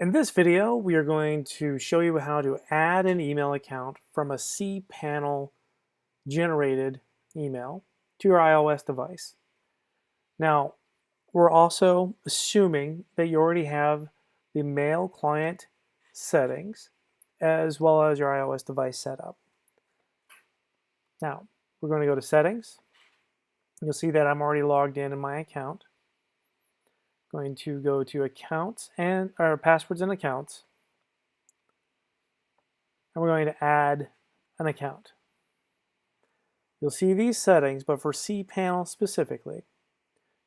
In this video, we are going to show you how to add an email account from a cPanel generated email to your iOS device. Now, we're also assuming that you already have the mail client settings as well as your iOS device set up. Now, we're going to go to settings. You'll see that I'm already logged in my account. Going to go to accounts and or passwords and accounts. And we're going to add an account. You'll see these settings, but for cPanel specifically,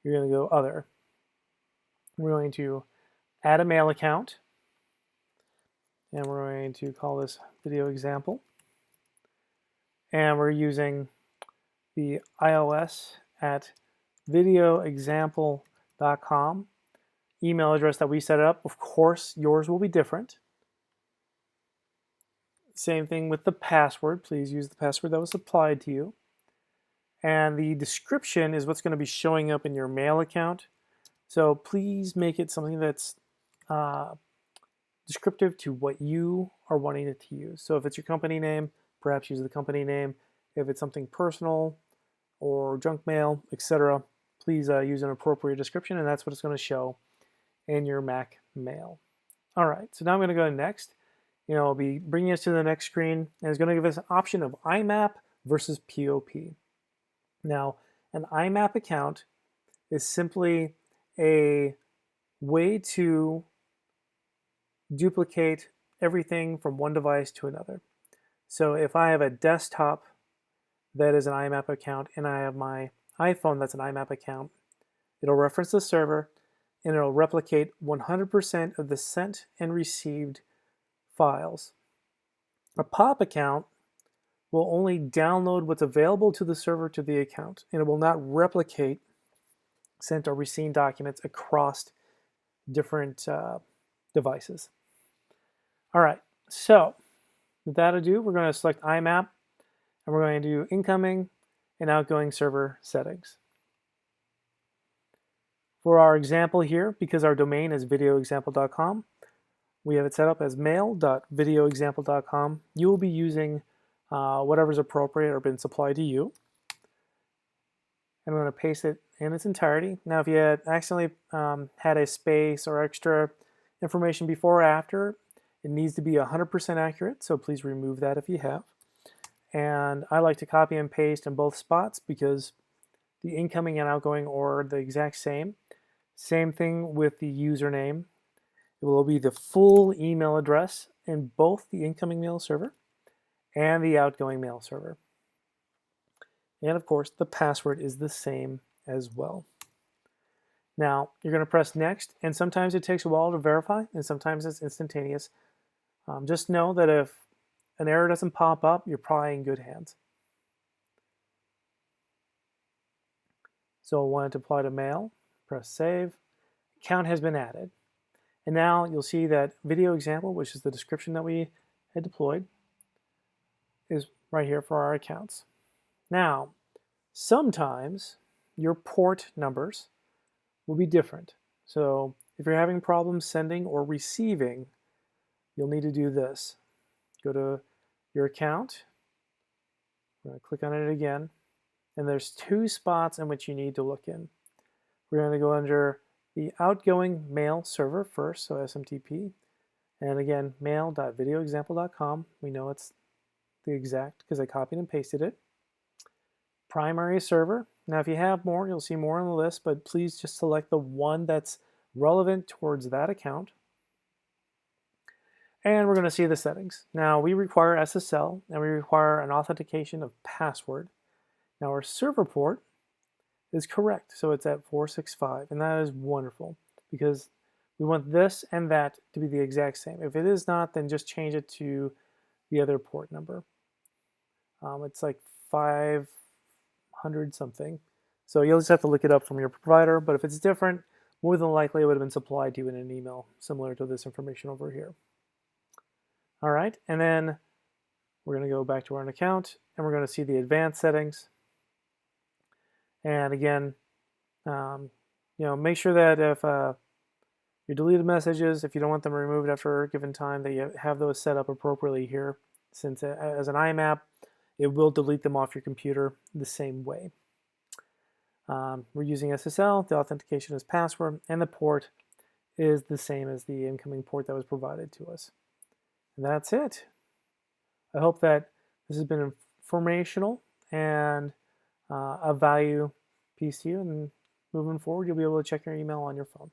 you're going to go Other. We're going to add a mail account, and we're going to call this Video Example. And we're using the iOS at videoexample.com email address that we set up. Of course, yours will be different. Same thing with the password. Please use the password that was supplied to you. And the description is what's going to be showing up in your mail account. So please make it something that's descriptive to what you are wanting it to use. So if it's your company name, perhaps use the company name. If it's something personal or junk mail, etc., please use an appropriate description, and that's what it's going to show in your Mac mail. All right, so now I'm going to go to next. It'll be bringing us to the next screen, and it's going to give us an option of IMAP versus POP. Now, an IMAP account is simply a way to duplicate everything from one device to another. So if I have a desktop that is an IMAP account and I have my iPhone that's an IMAP account, it'll reference the server and it'll replicate 100% of the sent and received files. A POP account will only download what's available to the server to the account, and it will not replicate sent or received documents across different devices. All right, so with that ado, we're going to select IMAP, and we're going to do incoming and outgoing server settings. For our example here, because our domain is videoexample.com, we have it set up as mail.videoexample.com. You will be using whatever's appropriate or been supplied to you. And I'm going to paste it in its entirety. Now, if you had accidentally had a space or extra information before or after, it needs to be 100% accurate, so please remove that if you have. And I like to copy and paste in both spots because the incoming and outgoing are the exact same. Same thing with the username. It will be the full email address in both the incoming mail server and the outgoing mail server. And of course, the password is the same as well. Now, you're going to press next, and sometimes it takes a while to verify, and sometimes it's instantaneous. Just know that if an error doesn't pop up, you're probably in good hands. So I want it to apply to mail, press save. Account has been added. And now you'll see that video example, which is the description that we had deployed, is right here for our accounts. Now, sometimes your port numbers will be different. So if you're having problems sending or receiving, you'll need to do this. Go to your account, I'm going to click on it again, and there's two spots in which you need to look in. We're going to go under the outgoing mail server first, so SMTP, and again, mail.videoexample.com. We know it's the exact because I copied and pasted it. Primary server. Now, if you have more, you'll see more on the list, but please just select the one that's relevant towards that account. And we're going to see the settings. Now, we require SSL, and we require an authentication of password. Now, our server port is correct, so it's at 465, and that is wonderful because we want this and that to be the exact same. If it is not, then just change it to the other port number. It's like 500 something, so you'll just have to look it up from your provider, but if it's different, more than likely it would have been supplied to you in an email similar to this information over here. All right, and then we're going to go back to our account, and we're going to see the advanced settings. And again, make sure that if Your deleted messages, if you don't want them removed after a given time, that you have those set up appropriately here. Since as an IMAP, it will delete them off your computer the same way. We're using SSL, the authentication is password, and the port is the same as the incoming port that was provided to us. And that's it. I hope that this has been informational and a value piece to you, and moving forward, you'll be able to check your email on your phone.